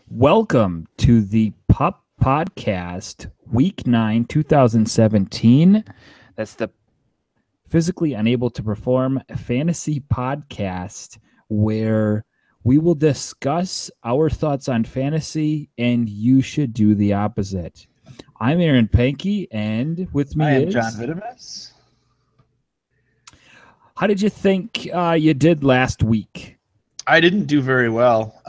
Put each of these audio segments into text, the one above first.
Welcome to the PUP Podcast Week 9, 2017. That's the Physically Unable to Perform Fantasy Podcast, where we will discuss our thoughts on fantasy, and you should do the opposite. I'm Aaron Pankey, and with me I am is John Vitamus. How did you think you did last week? I didn't do very well.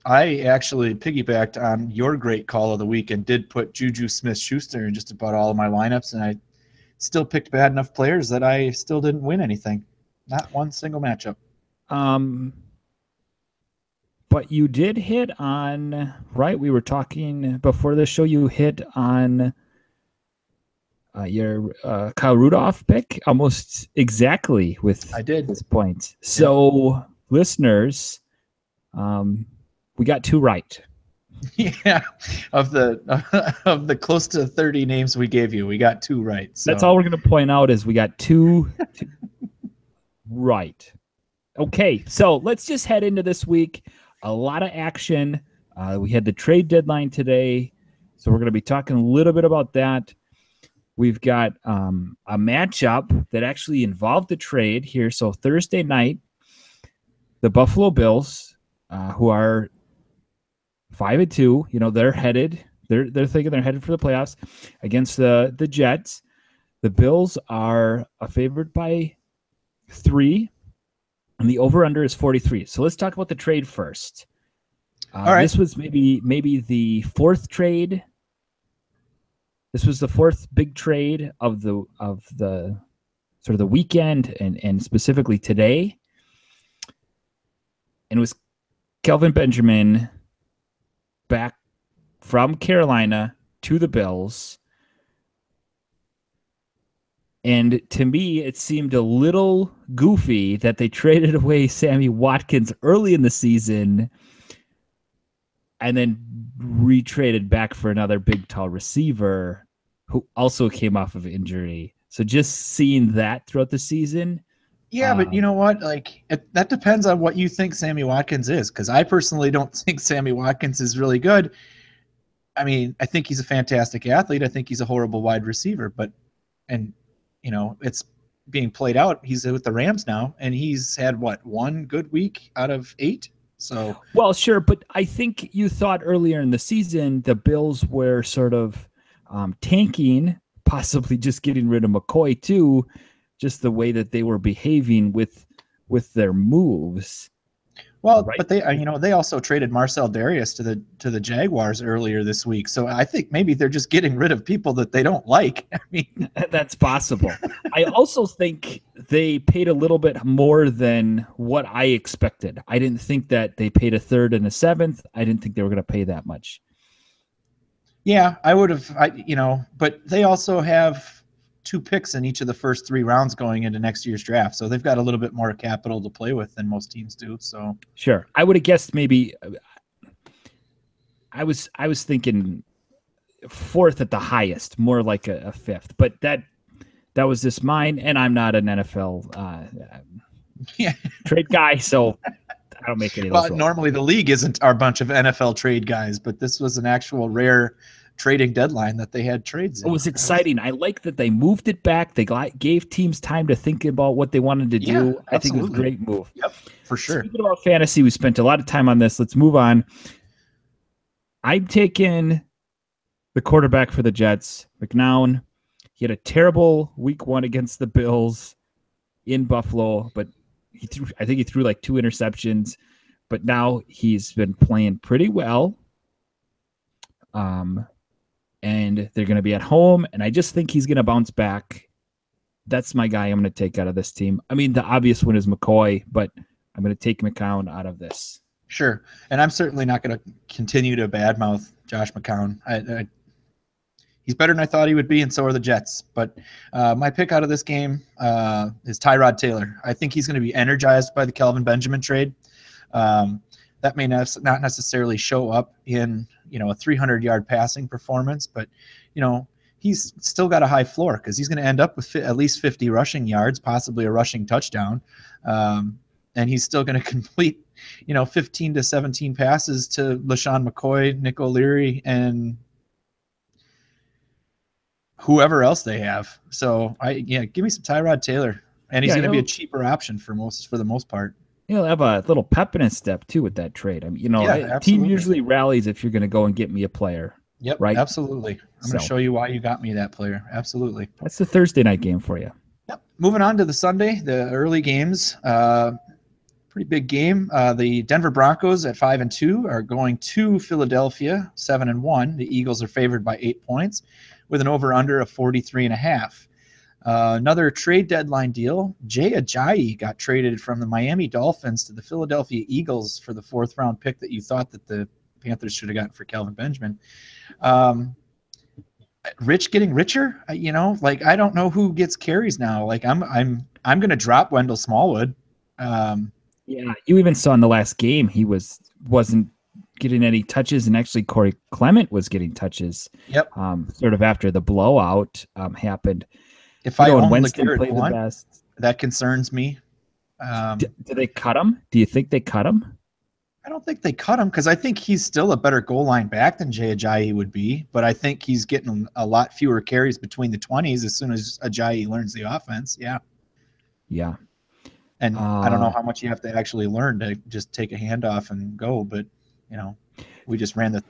I actually piggybacked on your great call of the week and did put Juju Smith-Schuster in just about all of my lineups, and I still picked bad enough players that I still didn't win anything. Not one single matchup. But you did hit on, right? We were talking before the show. You hit on your Kyle Rudolph pick almost exactly with this point. So, listeners, we got two right. Yeah, of the close to 30 names we gave you, we got two right. So. That's all we're going to point out is we got two right. Okay, so let's just head into this week. A lot of action. We had the trade deadline today, so we're going to be talking a little bit about that. We've got a matchup that actually involved the trade here. So Thursday night, the Buffalo Bills, who are 5-2, they're headed. They're thinking they're headed for the playoffs against the Jets. The Bills are a favorite by 3. And the over-under is 43. So let's talk about the trade first. All right. This was maybe the fourth trade. This was the fourth big trade of the sort of the weekend and specifically today. And it was Kelvin Benjamin back from Carolina to the Bills. And to me, it seemed a little goofy that they traded away Sammy Watkins early in the season and then retraded back for another big, tall receiver who also came off of injury. So just seeing that throughout the season. Yeah, but you know what? That depends on what you think Sammy Watkins is, because I personally don't think Sammy Watkins is really good. I mean, I think he's a fantastic athlete. I think he's a horrible wide receiver, it's being played out. He's with the Rams now, and he's had, one good week out of 8? So, well, sure, but I think you thought earlier in the season the Bills were sort of tanking, possibly just getting rid of McCoy too, just the way that they were behaving with their moves. Well, right? But they also traded Marcel Darius to the Jaguars earlier this week. So I think maybe they're just getting rid of people that they don't like. I mean, that's possible. I also think they paid a little bit more than what I expected. I didn't think that they paid a third and a seventh. I didn't think they were going to pay that much. Yeah, I would have. But they also have 2 picks in each of the first 3 rounds going into next year's draft. So they've got a little bit more capital to play with than most teams do. So sure. I would have guessed maybe I was thinking 4th at the highest, more like a 5th, but that was just mine. And I'm not an NFL trade guy, so I don't make any of those. Well, normally the league isn't our bunch of NFL trade guys, but this was an actual rare trading deadline that they had trades in. It was exciting. I like that they moved it back. They gave teams time to think about what they wanted to do. I think it was a great move. Yep, for sure. Speaking about fantasy, we spent a lot of time on this. Let's move on. I'm taking the quarterback for the Jets, McNown. He had a terrible week 1 against the Bills in Buffalo, but I think he threw like 2 interceptions, but now he's been playing pretty well. And they're going to be at home, and I just think he's going to bounce back. That's my guy I'm going to take out of this team. I mean, the obvious one is McCoy, but I'm going to take McCown out of this. Sure, and I'm certainly not going to continue to badmouth Josh McCown. He's better than I thought he would be, and so are the Jets. But my pick out of this game is Tyrod Taylor. I think he's going to be energized by the Kelvin Benjamin trade. That may not necessarily show up in a 300-yard passing performance, but he's still got a high floor because he's going to end up with at least 50 rushing yards, possibly a rushing touchdown. and he's still going to complete, 15 to 17 passes to LaShawn McCoy, Nick O'Leary, and whoever else they have. So give me some Tyrod Taylor, and he's going to be a cheaper option for the most part. He'll have a little pep in his step too with that trade. I mean, team usually rallies if you're going to go and get me a player. Yep, right. Absolutely. I'm going to show you why you got me that player. Absolutely. That's the Thursday night game for you. Yep. Moving on to the Sunday, the early games. Pretty big game. The Denver Broncos at 5-2 are going to Philadelphia 7-1. The Eagles are favored by 8 points, with an over/under of 43.5. Another trade deadline deal. Jay Ajayi got traded from the Miami Dolphins to the Philadelphia Eagles for the 4th-round pick that you thought that the Panthers should have gotten for Kelvin Benjamin. Rich getting richer. I don't know who gets carries now. Like I'm going to drop Wendell Smallwood. Yeah, you even saw in the last game he wasn't getting any touches, and actually Corey Clement was getting touches. Yep. Sort of after the blowout happened. If I own Winston LeGarrette played Blount, the best, that concerns me. Do they cut him? Do you think they cut him? I don't think they cut him because I think he's still a better goal line back than Jay Ajayi would be, but I think he's getting a lot fewer carries between the 20s as soon as Ajayi learns the offense. Yeah. Yeah. And I don't know how much you have to actually learn to just take a handoff and go, but we just ran the.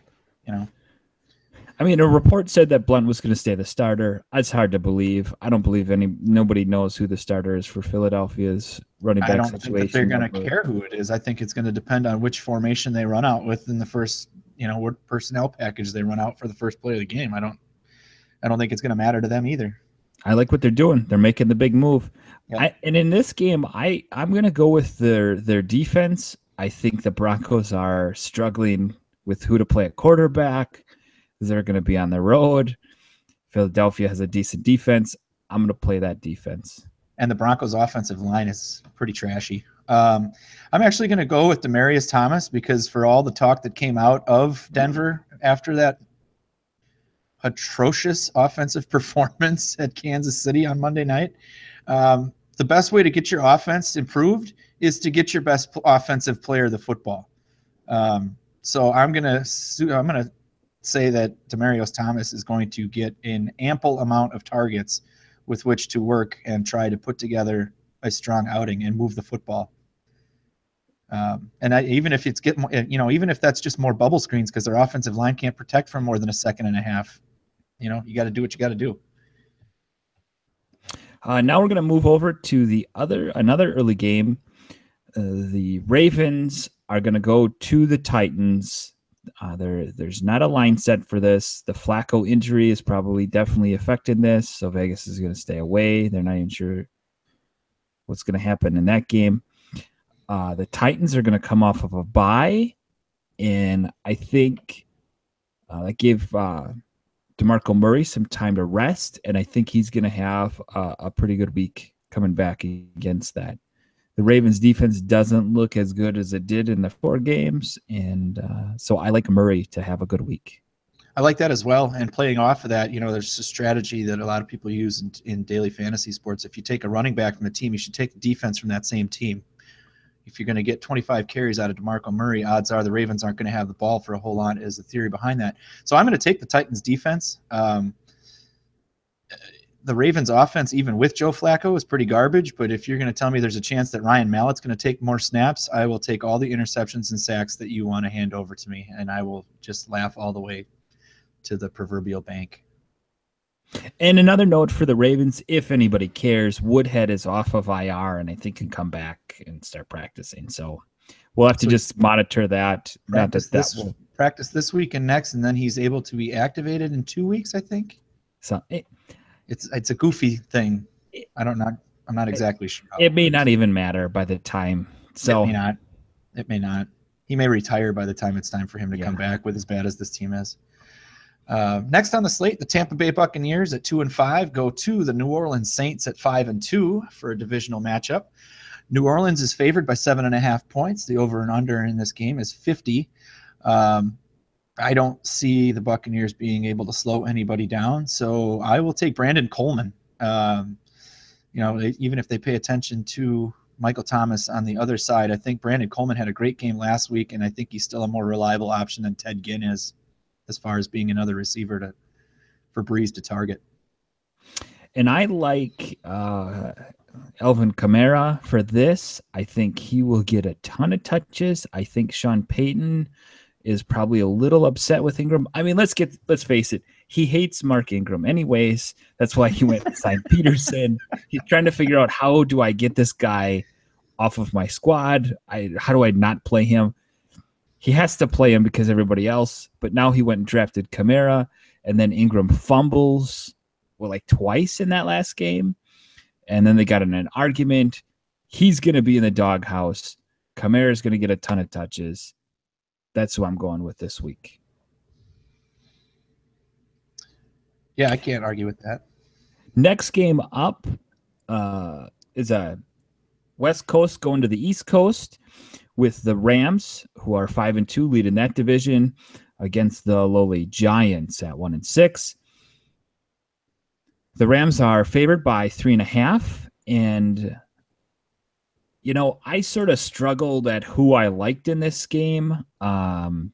I mean, a report said that Blount was going to stay the starter. It's hard to believe. I don't believe nobody knows who the starter is for Philadelphia's running back situation. I don't think that they're going to care who it is. I think it's going to depend on which formation they run out with in the first, what personnel package they run out for the first play of the game. I don't think it's going to matter to them either. I like what they're doing. They're making the big move. Yep. And in this game, I'm going to go with their defense. I think the Broncos are struggling with who to play at quarterback. They're going to be on the road. Philadelphia has a decent defense. I'm going to play that defense. And the Broncos' offensive line is pretty trashy. I'm actually going to go with Demaryius Thomas because for all the talk that came out of Denver after that atrocious offensive performance at Kansas City on Monday night, the best way to get your offense improved is to get your best offensive player the football. So I'm going to say that Demaryius Thomas is going to get an ample amount of targets with which to work and try to put together a strong outing and move the football. Even if even if that's just more bubble screens because their offensive line can't protect for more than a second and a half, you got to do what you got to do. Now we're going to move over to another early game. The Ravens are going to go to the Titans. There's not a line set for this. The Flacco injury is probably definitely affecting this, so Vegas is going to stay away. They're not even sure what's going to happen in that game. The Titans are going to come off of a bye, and I think that gave DeMarco Murray some time to rest, and I think he's going to have a pretty good week coming back against that. The Ravens defense doesn't look as good as it did in the 4 games, and so I like Murray to have a good week. I like that as well. And playing off of that, there's a strategy that a lot of people use in daily fantasy sports. If you take a running back from a team, you should take the defense from that same team. If you're going to get 25 carries out of DeMarco Murray, odds are the Ravens aren't going to have the ball for a whole lot is the theory behind that. So I'm going to take the Titans defense. The Ravens offense, even with Joe Flacco, is pretty garbage. But if you're going to tell me there's a chance that Ryan Mallett's going to take more snaps, I will take all the interceptions and sacks that you want to hand over to me, and I will just laugh all the way to the proverbial bank. And another note for the Ravens, if anybody cares, Woodhead is off of IR and I think can come back and start practicing. So we'll have to just monitor that. Practice this week and next, and then he's able to be activated in 2 weeks, I think. So it's a goofy thing. I'm not exactly sure. It may not even matter by the time. So It may not. He may retire by the time it's time for him to come back with as bad as this team is. Next on the slate, the Tampa Bay Buccaneers at 2-5 go to the New Orleans Saints at 5-2 for a divisional matchup. New Orleans is favored by 7.5 points. The over and under in this game is 50. I don't see the Buccaneers being able to slow anybody down, so I will take Brandon Coleman. Even if they pay attention to Michael Thomas on the other side. I think Brandon Coleman had a great game last week, and I think he's still a more reliable option than Ted Ginn is as far as being another receiver for Breeze to target. And I like Alvin Kamara for this. I think he will get a ton of touches. I think Sean Payton is probably a little upset with Ingram. I mean, let's face it. He hates Mark Ingram anyways. That's why he went and signed Peterson. He's trying to figure out, how do I get this guy off of my squad? How do I not play him? He has to play him because everybody else, but now he went and drafted Kamara, and then Ingram fumbles like twice in that last game. And then they got in an argument. He's going to be in the doghouse. Kamara is going to get a ton of touches. That's who I'm going with this week. Yeah, I can't argue with that. Next game up is a West Coast going to the East Coast with the Rams, who are 5-2, leading that division, against the lowly Giants at 1-6. The Rams are favored by 3.5, and I sort of struggled at who I liked in this game. The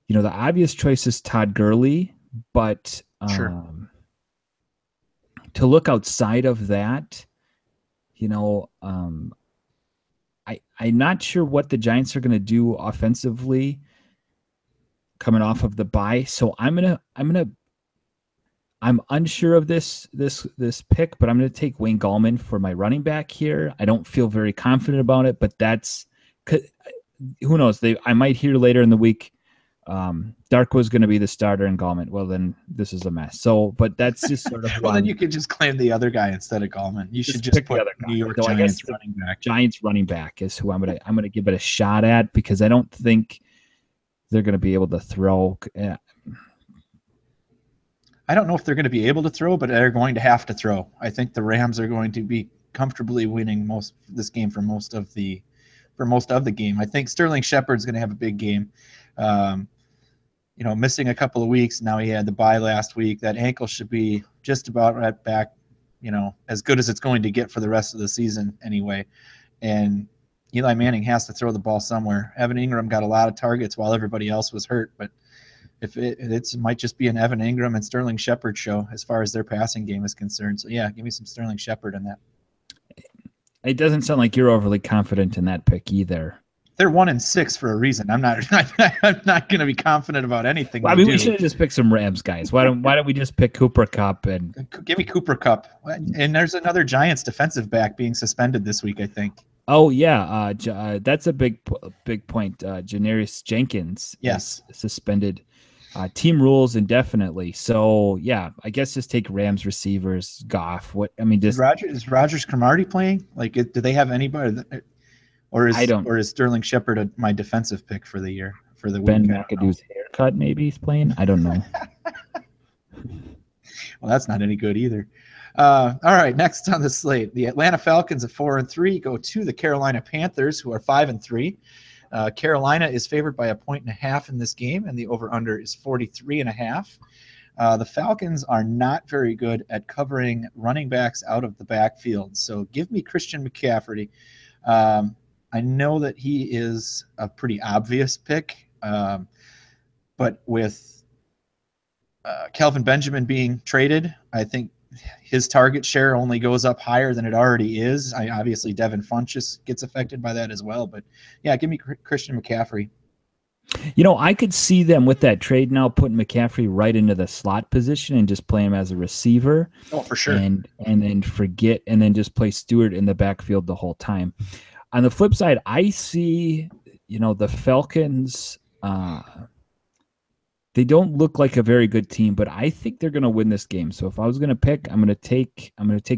obvious choice is Todd Gurley, but sure. To look outside of that, I'm not sure what the Giants are going to do offensively coming off of the bye. So I'm unsure of this pick, but I'm going to take Wayne Gallman for my running back here. I don't feel very confident about it, but who knows? I might hear later in the week Dark was going to be the starter and Gallman. Well, then this is a mess. So, but that's just sort of well, then you could just claim the other guy instead of Gallman. You should just put New York Giants running back. Giants running back is who I'm gonna give it a shot at, because I don't think they're going to be able to throw. I don't know if they're going to be able to throw, but they're going to have to throw. I think the Rams are going to be comfortably winning this game for most of the game. I think Sterling Shepard's going to have a big game. Missing a couple of weeks. Now he had the bye last week. That ankle should be just about right back, as good as it's going to get for the rest of the season anyway. And Eli Manning has to throw the ball somewhere. Evan Ingram got a lot of targets while everybody else was hurt, but if it might just be an Evan Ingram and Sterling Shepard show as far as their passing game is concerned. So yeah, give me some Sterling Shepard in that. It doesn't sound like you're overly confident in that pick either. They're 1-6 for a reason. I'm not going to be confident about anything. Well, we should have just picked some Rams guys. Why don't we just pick Cooper Kupp and give me Cooper Kupp? And there's another Giants defensive back being suspended this week, I think. Oh yeah, that's a big point. Janarius Jenkins, yes, is suspended. Team rules indefinitely. So yeah, I guess just take Rams receivers. Goff. Is Rogers Cromartie playing? Like, do they have anybody? Or is Sterling Shepard my defensive pick for the year, for the Ben week? McAdoo's haircut, maybe he's playing. I don't know. Well, that's not any good either. All right, next on the slate, the Atlanta Falcons at 4-3 go to the Carolina Panthers, who are 5-3. Carolina is favored by 1.5 in this game, and the over/under is 43.5. The Falcons are not very good at covering running backs out of the backfield, so give me Christian McCaffrey. I know that he is a pretty obvious pick, but with Kelvin Benjamin being traded, I think his target share only goes up higher than it already is. Obviously, Devin Funchess gets affected by that as well. But, yeah, give me Christian McCaffrey. I could see them with that trade now putting McCaffrey right into the slot position and just play him as a receiver. Oh, for sure. And then just play Stewart in the backfield the whole time. On the flip side, I see, the Falcons, they don't look like a very good team, but I think they're going to win this game. So if I was going to pick, I'm going to take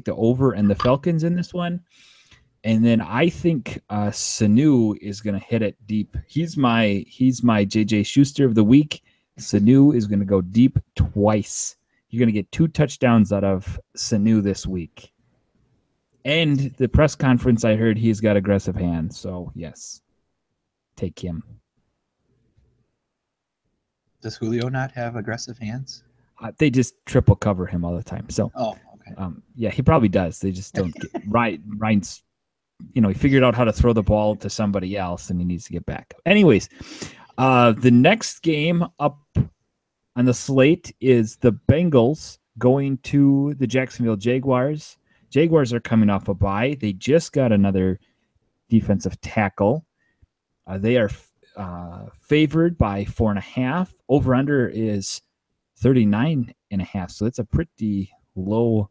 the over and the Falcons in this one. And then I think Sanu is going to hit it deep. He's my JJ Schuster of the week. Sanu is going to go deep twice. You're going to get 2 touchdowns out of Sanu this week. And the press conference, I heard he's got aggressive hands. So, yes, take him. Does Julio not have aggressive hands? They just triple cover him all the time. So, oh, okay. Yeah, he probably does. They just don't get Ryan's he figured out how to throw the ball to somebody else, and he needs to get back. Anyways, the next game up on the slate is the Bengals going to the Jacksonville Jaguars. Jaguars are coming off a bye. They just got another defensive tackle. They are favored by 4.5. Over under is 39.5. So it's a pretty low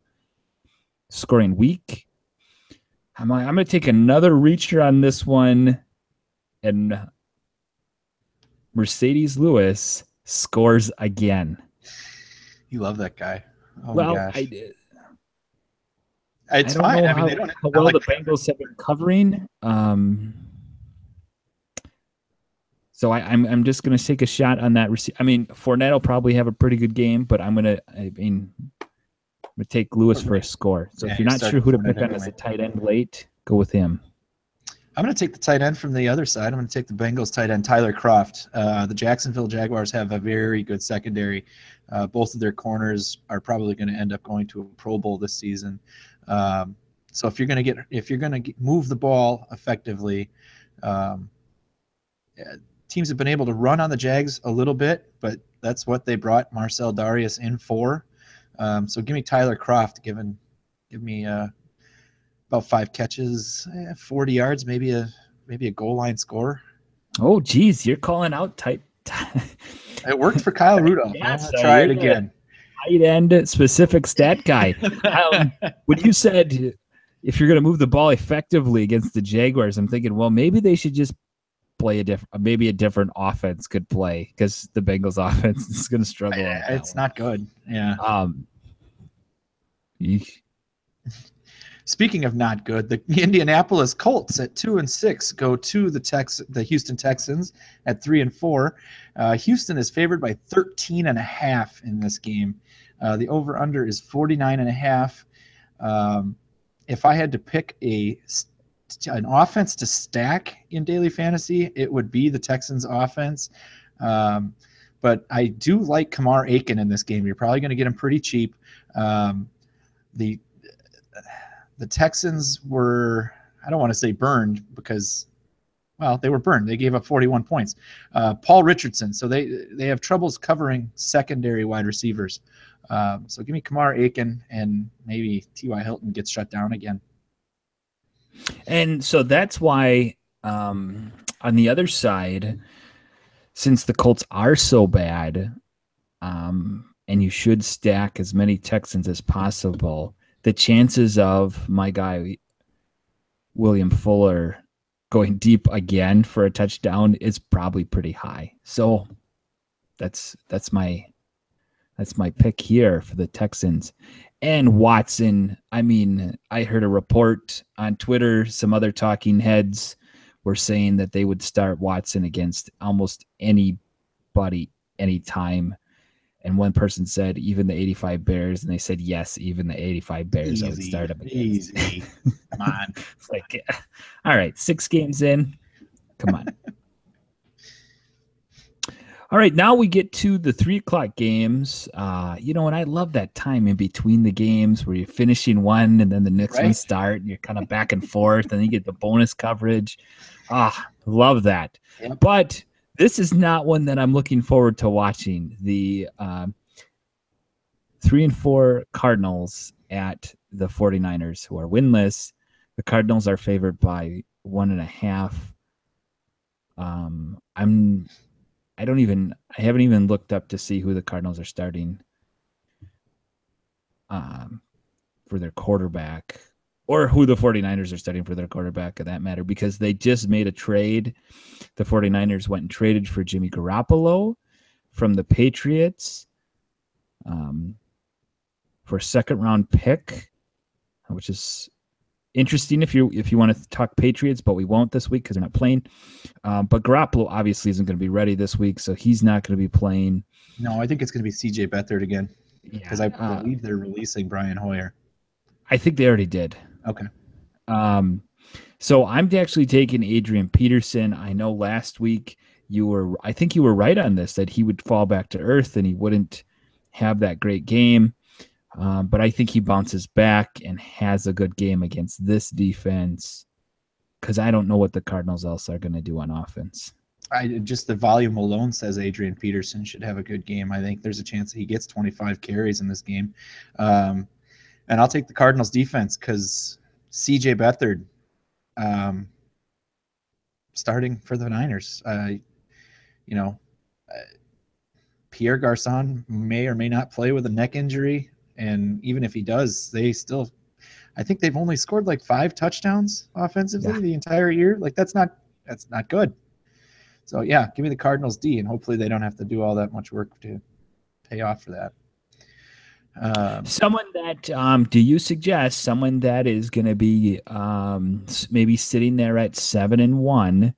scoring week. I'm going to take another reacher on this one, and Mercedes Lewis scores again. You love that guy. Oh well, my gosh. I did. It's fine. Know how well the Bengals have been covering. So I'm just going to take a shot on that. Fournette will probably have a pretty good game, but I'm going to take Lewis for a score. So if you're not sure who to pick on as a tight end late, go with him. I'm going to take the tight end from the other side. I'm going to take the Bengals tight end, Tyler Kroft. The Jacksonville Jaguars have a very good secondary. Both of their corners are probably going to end up going to a Pro Bowl this season. So if you're going to move the ball effectively, teams have been able to run on the Jags a little bit, but that's what they brought Marcel Darius in for. So give me Tyler Kroft. Give me about 5 catches, 40 yards, maybe a goal line score. Oh, geez, you're calling out tight. It worked for Kyle Rudolph. Yeah, I'm gonna try it again. Tight end specific stat guy. When you said if you're going to move the ball effectively against the Jaguars, I'm thinking, well, maybe they should just play a different offense could play, because the Bengals offense is going to struggle. It's not good. Yeah. Speaking of not good, the Indianapolis Colts at 2-6 go to the Houston Texans at 3-4. Houston is favored by 13.5 in this game. The over/under is 49.5. If I had to pick an offense to stack in daily fantasy, it would be the Texans offense. But I do like Kamar Aiken in this game. You're probably going to get him pretty cheap. The Texans were, I don't want to say burned because, well, they were burned. They gave up 41 points. Paul Richardson. So they have troubles covering secondary wide receivers. So give me Kamar Aiken, and maybe T.Y. Hilton gets shut down again. And so that's why on the other side, since the Colts are so bad, and you should stack as many Texans as possible, the chances of my guy William Fuller going deep again for a touchdown is probably pretty high. So that's my pick here for the Texans. And Watson, I heard a report on Twitter, some other talking heads were saying that they would start Watson against almost anybody, anytime. And one person said even the 85 Bears, and they said yes, even the 85 Bears I would start them against. Easy. Come on. It's like, all right, 6 games in. Come on. All right, now we get to the 3:00 games. And I love that time in between the games where you're finishing one and then the next one start, and you're kind of back and forth, and then you get the bonus coverage. Love that. Yep. But this is not one that I'm looking forward to watching. The 3-4 Cardinals at the 49ers, who are winless. The Cardinals are favored by 1.5. I haven't even looked up to see who the Cardinals are starting for their quarterback, or who the 49ers are starting for their quarterback, in that matter, because they just made a trade. The 49ers went and traded for Jimmy Garoppolo from the Patriots for a 2nd-round pick, which is interesting if you want to talk Patriots, but we won't this week because they're not playing. But Garoppolo obviously isn't going to be ready this week, so he's not going to be playing. No, I think it's going to be C.J. Beathard again, because I believe they're releasing Brian Hoyer. I think they already did. Okay. So I'm actually taking Adrian Peterson. I know last week I think you were right on this, that he would fall back to earth and he wouldn't have that great game. But I think he bounces back and has a good game against this defense. because I don't know what the Cardinals else are going to do on offense. Just the volume alone says Adrian Peterson should have a good game. I think there's a chance that he gets 25 carries in this game. And I'll take the Cardinals defense because CJ Beathard starting for the Niners. Pierre Garçon may or may not play with a neck injury. And even if he does, I think they've only scored like 5 touchdowns offensively the entire year. Like that's not good. So yeah, give me the Cardinals D, and hopefully they don't have to do all that much work to pay off for that. Someone that do you suggest someone that is going to be maybe sitting there at 7-1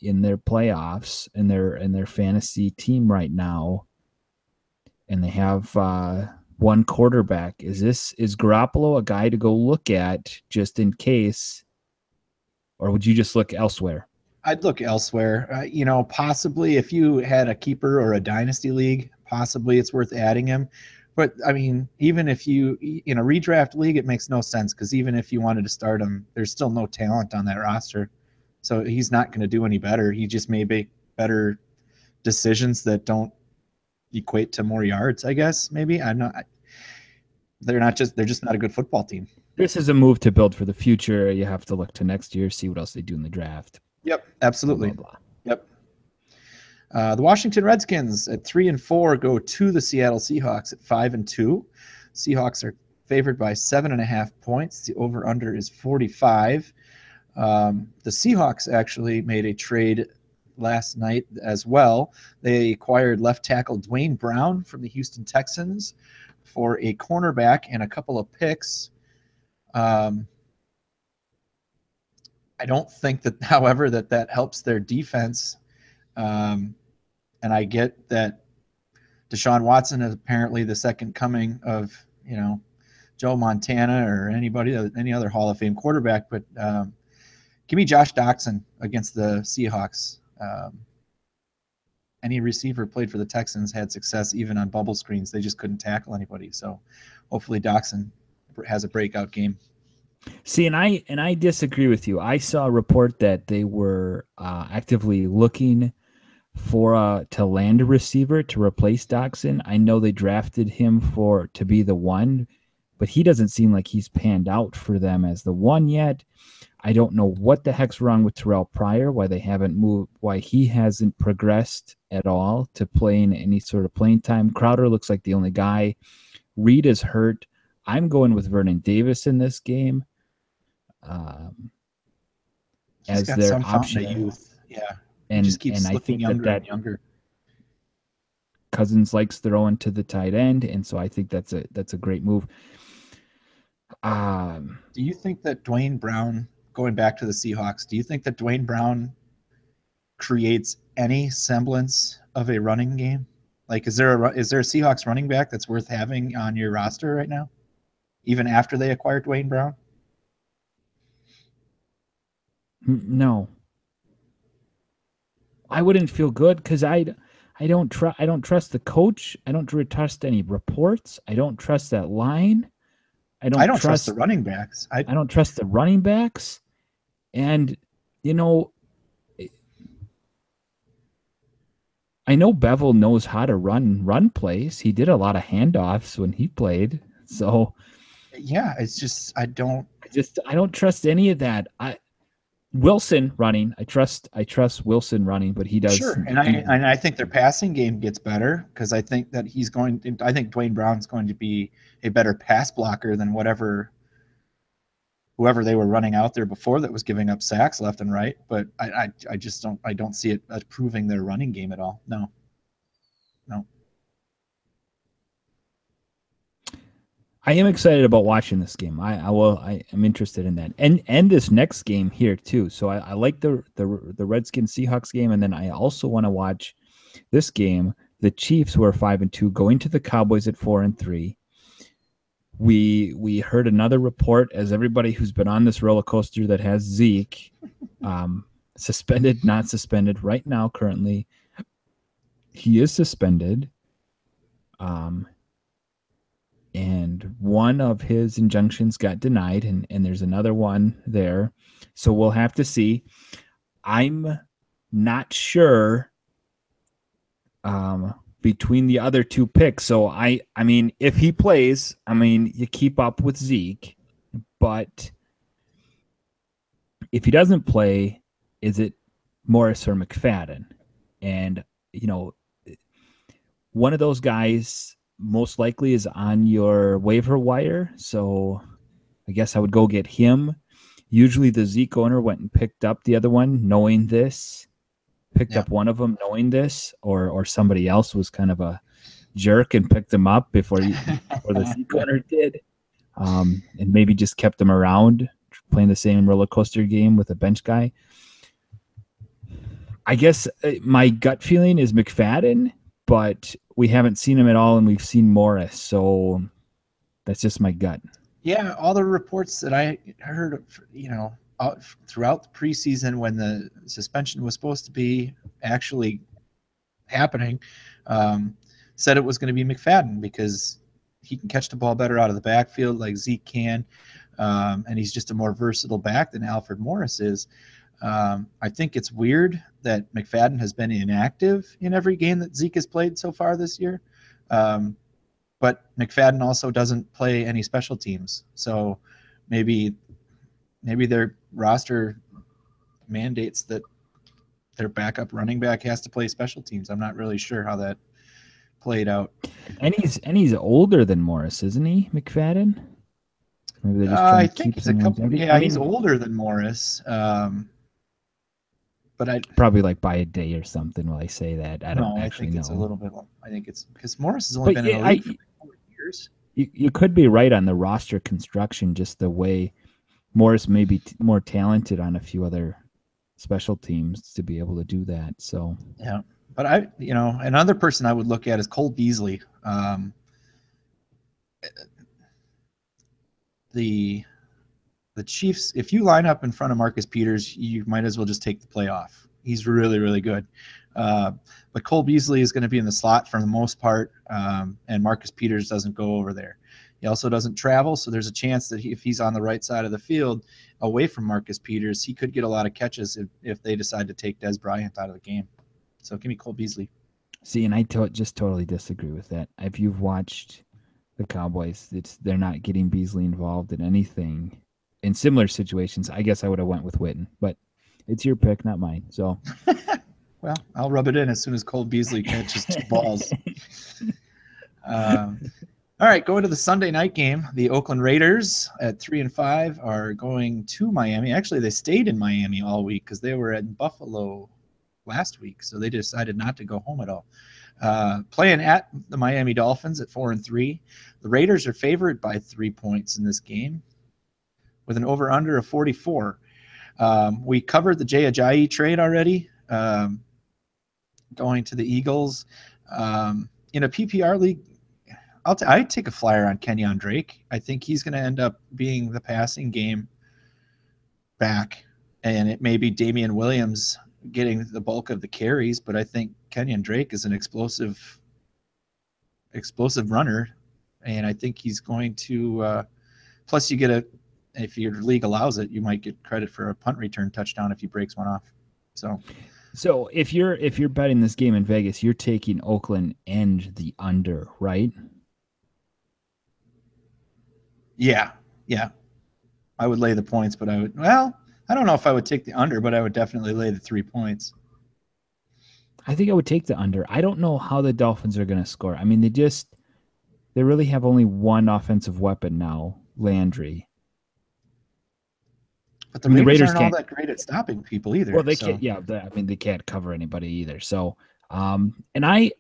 in their playoffs in their fantasy team right now, and they have one quarterback? Is Garoppolo a guy to go look at just in case, or would you just look elsewhere? I'd look elsewhere. Possibly if you had a keeper or a dynasty league, possibly it's worth adding him. But I mean, even if you in a redraft league, it makes no sense because even if you wanted to start him, there's still no talent on that roster. So he's not going to do any better. He just may make better decisions that don't equate to more yards, I guess. Maybe they're just not a good football team. This is a move to build for the future. You have to look to next year, see what else they do in the draft. Yep, absolutely. Blah, blah, blah. Yep. The Washington Redskins at 3-4 go to the Seattle Seahawks at 5-2. Seahawks are favored by 7.5 points. The over/under is 45. The Seahawks actually made a trade last night as well. They acquired left tackle Dwayne Brown from the Houston Texans for a cornerback and a couple of picks. I don't think that, however, that helps their defense. And I get that Deshaun Watson is apparently the second coming of, Joe Montana or any other Hall of Fame quarterback. But give me Josh Doxson against the Seahawks. Any receiver played for the Texans had success even on bubble screens. They just couldn't tackle anybody. So hopefully Doxson has a breakout game. See, and I disagree with you. I saw a report that they were actively looking to land a receiver to replace Doxson. I know they drafted him to be the one, but he doesn't seem like he's panned out for them as the one yet. I don't know what the heck's wrong with Terrell Pryor, why he hasn't progressed at all to playing any sort of playing time. Crowder looks like the only guy. Reed is hurt. I'm going with Vernon Davis in this game as their option. Youth. Yeah, and just keeps looking I think younger and younger. Cousins likes throwing to the tight end, and so I think that's a great move. Do you think that Dwayne Brown, going back to the Seahawks, do you think that Dwayne Brown creates any semblance of a running game? Like, is there a Seahawks running back that's worth having on your roster right now, even after they acquired Dwayne Brown? No, I wouldn't feel good because I don't trust the coach. I don't trust any reports. I don't trust that line. I don't trust the running backs. I don't trust the running backs. And, I know Bevel knows how to run plays. He did a lot of handoffs when he played. So, yeah, it's just I don't trust any of that. Wilson running. I trust Wilson running, but he does. Sure, and I think their passing game gets better because I think that I think Dwayne Brown's going to be a better pass blocker than whoever they were running out there before that was giving up sacks left and right. But I just don't see it improving their running game at all. No. I am excited about watching this game. I am interested in that, and this next game here too. So I like the Redskins Seahawks game, and then I also want to watch this game. The Chiefs, who are 5-2, going to the Cowboys at 4-3. We heard another report, as everybody who's been on this roller coaster that has Zeke, suspended, not suspended. Right now, currently, he is suspended. and one of his injunctions got denied, and there's another one there. So we'll have to see. I'm not sure between the other two picks. So I mean, if he plays, I mean, you keep up with Zeke, but if he doesn't play, is it Morris or McFadden? And, one of those guys most likely is on your waiver wire. So I guess I would go get him. Usually the Zeke owner went and picked up the other one knowing this, picked up one of them knowing this, or somebody else was kind of a jerk and picked them up before the Zeke owner did, and maybe just kept them around playing the same roller coaster game with a bench guy. I guess my gut feeling is McFadden, but we haven't seen him at all, and we've seen Morris, so that's just my gut. Yeah, all the reports that I heard, throughout the preseason when the suspension was supposed to be actually happening, said it was going to be McFadden because he can catch the ball better out of the backfield like Zeke can, and he's just a more versatile back than Alfred Morris is. I think it's weird that McFadden has been inactive in every game that Zeke has played so far this year. But McFadden also doesn't play any special teams. So maybe their roster mandates that their backup running back has to play special teams. I'm not really sure how that played out. And he's older than Morris, isn't he, McFadden? Maybe they're just I think it's a couple. Yeah, I mean, he's older than Morris. But I probably like by a day or something. While I say that, I don't actually know. It's a little bit. I think it's because Morris has only been in the league for 4 years. You could be right on the roster construction, just the way Morris may be more talented on a few other special teams to be able to do that. So yeah, but another person I would look at is Cole Beasley. The Chiefs, if you line up in front of Marcus Peters, you might as well just take the play off. He's really, really good. But Cole Beasley is going to be in the slot for the most part, and Marcus Peters doesn't go over there. He also doesn't travel, so there's a chance that if he's on the right side of the field away from Marcus Peters, he could get a lot of catches if they decide to take Des Bryant out of the game. So give me Cole Beasley. See, and I just totally disagree with that. If you've watched the Cowboys, they're not getting Beasley involved in anything. In similar situations, I guess I would have went with Witten, but it's your pick, not mine. So, well, I'll rub it in as soon as Cole Beasley catches 2 balls. All right, going to the Sunday night game. The Oakland Raiders at 3-5 are going to Miami. Actually, they stayed in Miami all week because they were at Buffalo last week, so they decided not to go home at all. Playing at the Miami Dolphins at 4-3. The Raiders are favored by 3 points in this game, with an over-under of 44. We covered the Jay Ajayi trade already, going to the Eagles. In a PPR league, I'd take a flyer on Kenyon Drake. I think he's going to end up being the passing game back, and it may be Damian Williams getting the bulk of the carries, but I think Kenyon Drake is an explosive runner, and I think he's going to plus you get if your league allows it, you might get credit for a punt return touchdown if he breaks one off. So if you're betting this game in Vegas, you're taking Oakland and the under, right? Yeah. I would lay the points, but I don't know if I would take the under, but I would definitely lay the 3 points. I think I would take the under. I don't know how the Dolphins are going to score. I mean, they really have only one offensive weapon now, Landry. But the Raiders aren't all that great at stopping people either. Well, they can't. Yeah, they can't cover anybody either. So, and I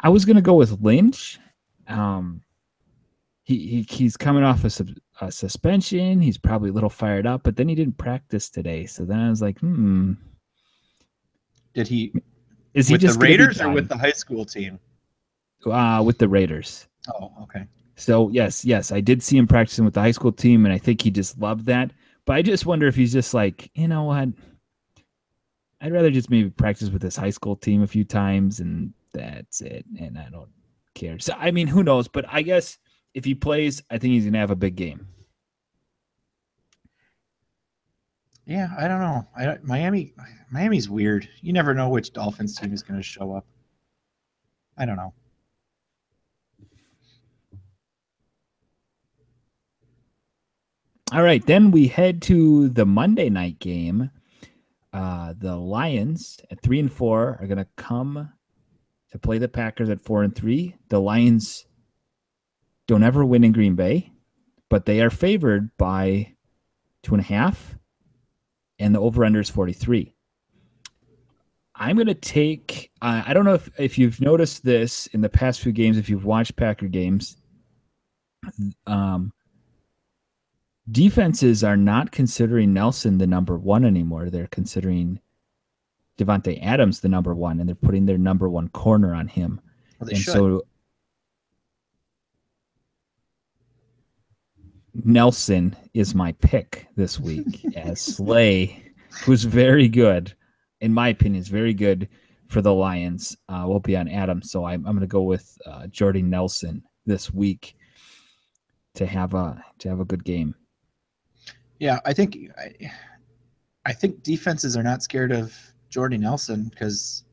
was going to go with Lynch. He's coming off a suspension. He's probably a little fired up, but then he didn't practice today. So then I was like, Did he? Is he with just the Raiders or with the high school team? With the Raiders. Oh, okay. So yes, I did see him practicing with the high school team, and I think he just loved that. But I just wonder if he's just like, you know what? I'd rather just maybe practice with this high school team a few times, and that's it. And cares? So, I mean, who knows? But I guess if he plays, I think he's going to have a big game. Yeah, I don't know. Miami's weird. You never know which Dolphins team is going to show up. I don't know. All right, then we head to the Monday night game. The Lions at 3-4 are going to come to play the Packers at 4-3. The Lions don't ever win in Green Bay, but they are favored by 2.5, and the over-under is 43. I'm going to take, I don't know if you've noticed this in the past few games, if you've watched Packer games, defenses are not considering Nelson the number one anymore. They're considering Devontae Adams the number one, and they're putting their number one corner on him. Well, they and should. So Nelson is my pick this week as Slay, who's very good, in my opinion, is very good for the Lions. Will be on Adams, so I'm going to go with Jordy Nelson this week to have a good game. Yeah, I think defenses are not scared of Jordy Nelson because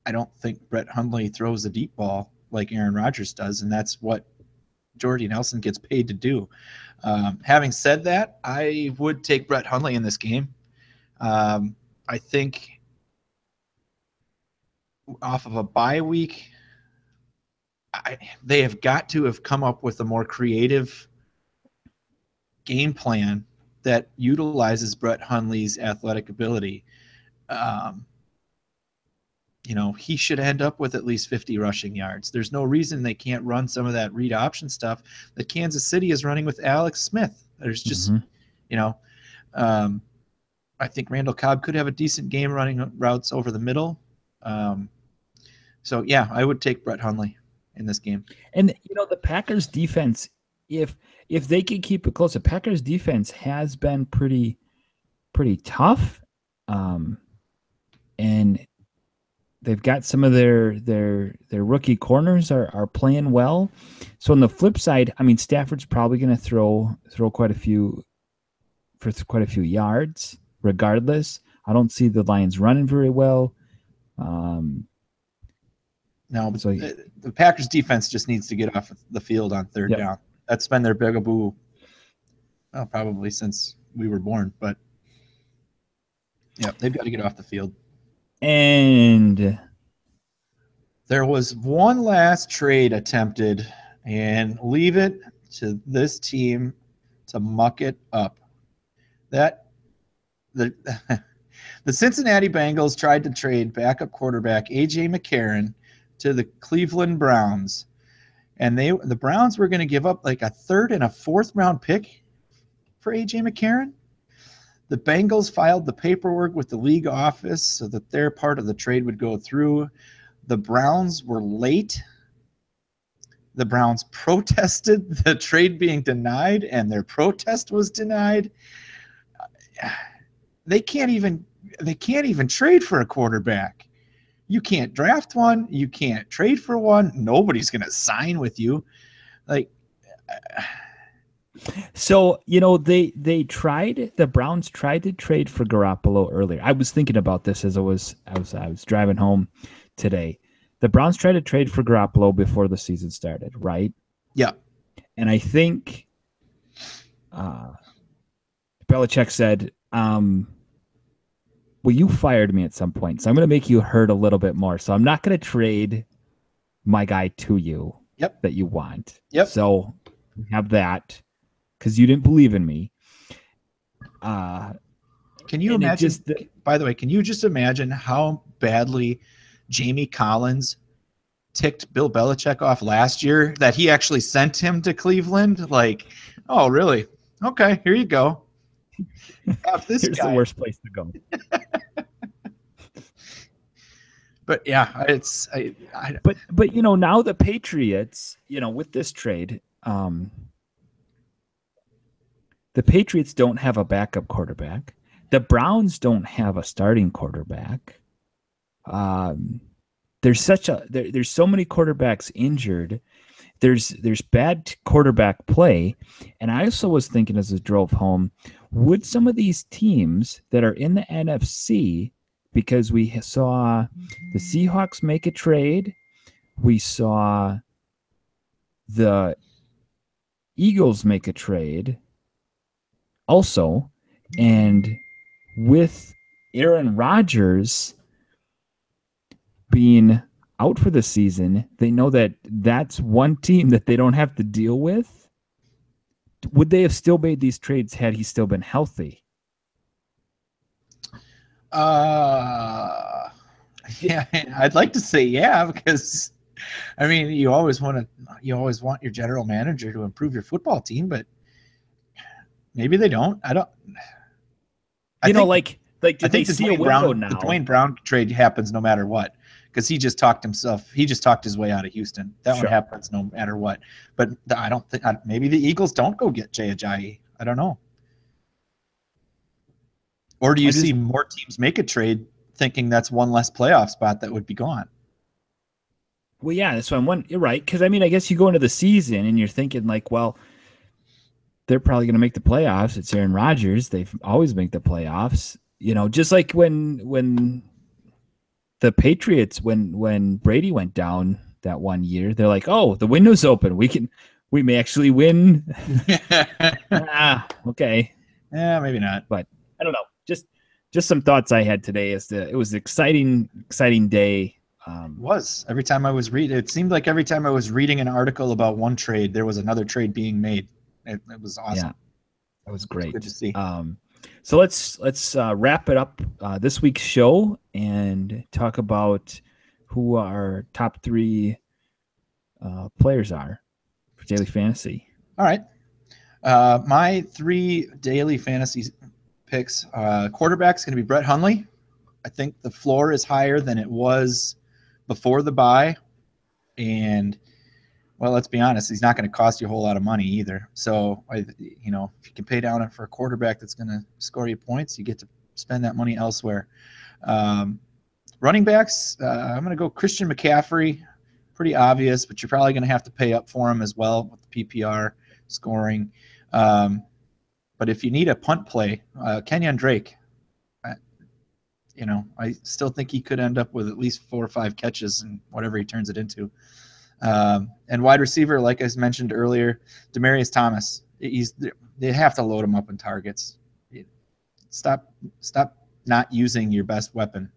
I don't think Brett Hundley throws a deep ball like Aaron Rodgers does, and that's what Jordy Nelson gets paid to do. Having said that, I would take Brett Hundley in this game. I think off of a bye week, they have got to have come up with a more creative game plan that utilizes Brett Hundley's athletic ability. He should end up with at least 50 rushing yards. There's no reason they can't run some of that read option stuff that Kansas City is running with Alex Smith. There's just, I think Randall Cobb could have a decent game running routes over the middle. So, yeah, I would take Brett Hundley in this game. And, the Packers defense, if they can keep it close, the Packers defense has been pretty tough. And they've got some of their rookie corners are playing well. So on the flip side, I mean, Stafford's probably going to throw quite a few yards regardless. I don't see the Lions running very well. No, but the Packers defense just needs to get off the field on third down. That's been their bugaboo, probably since we were born. But yeah, they've got to get off the field. And there was one last trade attempted, and leave it to this team to muck it up. The Cincinnati Bengals tried to trade backup quarterback A.J. McCarron to the Cleveland Browns, and the Browns were going to give up like a third and a fourth round pick for A.J. McCarron. The Bengals filed the paperwork with the league office so that their part of the trade would go through. The Browns were late. The Browns protested the trade being denied, and their protest was denied. They can't even trade for a quarterback. You can't draft one. You can't trade for one. Nobody's going to sign with you. So, the Browns tried to trade for Garoppolo earlier. I was thinking about this as I was driving home today. The Browns tried to trade for Garoppolo before the season started, right? Yeah. And I think Belichick said, well, you fired me at some point, so I'm going to make you hurt a little bit more. So I'm not going to trade my guy to you that you want. Yep. So we have that because you didn't believe in me. Can you imagine, by the way, can you just imagine how badly Jamie Collins ticked Bill Belichick off last year that he actually sent him to Cleveland? Like, oh, really? Okay, here you go. Here's the worst place to go. But yeah, but now the Patriots, with this trade, the Patriots don't have a backup quarterback. The Browns don't have a starting quarterback. there's so many quarterbacks injured. There's bad quarterback play. And I also was thinking as I drove home, would some of these teams that are in the NFC, because we saw the Seahawks make a trade, we saw the Eagles make a trade also, and with Aaron Rodgers being out for the season, they know that that's one team that they don't have to deal with. Would they have still made these trades had he still been healthy? Yeah, I'd like to say yeah, because I mean, you always want your general manager to improve your football team, but maybe they don't. I don't. I think did they see a window now? The Dwayne Brown trade happens no matter what, because he just talked his way out of Houston. That one happens no matter what. But I don't think maybe the Eagles don't go get Jay Ajayi. I don't know. Or do you see more teams make a trade thinking that's one less playoff spot that would be gone? Well, yeah, that's what I'm wondering. You're right, because I mean, I guess you go into the season and you're thinking like, well, they're probably going to make the playoffs. It's Aaron Rodgers. They always make the playoffs. You know, just like when the Patriots, when Brady went down that one year, they're like, oh, the window's open. We may actually win. Okay. Yeah, maybe not. But I don't know. Just some thoughts I had today it was an exciting day. It was. Every time I was reading, it seemed like every time I was reading an article about one trade, there was another trade being made. It was awesome. Yeah, that was great. Good to see. So let's wrap it up this week's show and talk about who our top 3 players are for daily fantasy. All right. My 3 daily fantasy picks. Quarterback's going to be Brett Hundley. I think the floor is higher than it was before the bye, and well, let's be honest, he's not going to cost you a whole lot of money either. So, if you can pay down it for a quarterback that's going to score you points, you get to spend that money elsewhere. Running backs, I'm going to go Christian McCaffrey. Pretty obvious, but you're probably going to have to pay up for him as well with the PPR scoring. But if you need a punt play, Kenyon Drake, I still think he could end up with at least 4 or 5 catches and whatever he turns it into. And wide receiver, like I mentioned earlier, Demaryius Thomas. They have to load him up in targets. Stop not using your best weapon.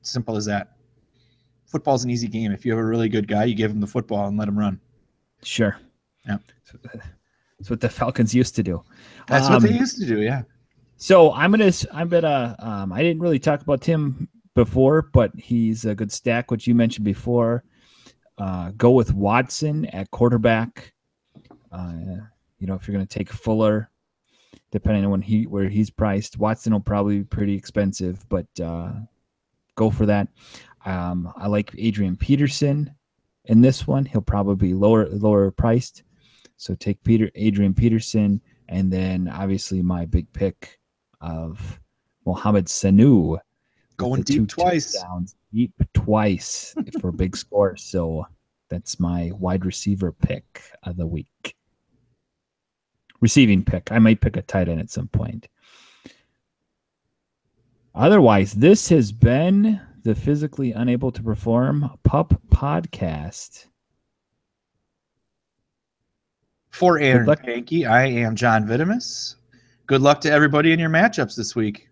Simple as that. Football's an easy game. If you have a really good guy, you give him the football and let him run. Sure. Yeah. That's what the Falcons used to do. That's what they used to do. Yeah. So I didn't really talk about Tim before, but he's a good stack, which you mentioned before. Go with Watson at quarterback. If you're going to take Fuller, depending on where he's priced, Watson will probably be pretty expensive, but go for that. I like Adrian Peterson in this one. He'll probably be lower priced. So take Adrian Peterson, and then obviously my big pick of Mohamed Sanu. Going deep twice. Deep twice for big score. So that's my wide receiver pick of the week. Receiving pick. I might pick a tight end at some point. Otherwise, this has been the Physically Unable to Perform PUP Podcast. For Aaron Pankey, I am John Vitamus. Good luck to everybody in your matchups this week.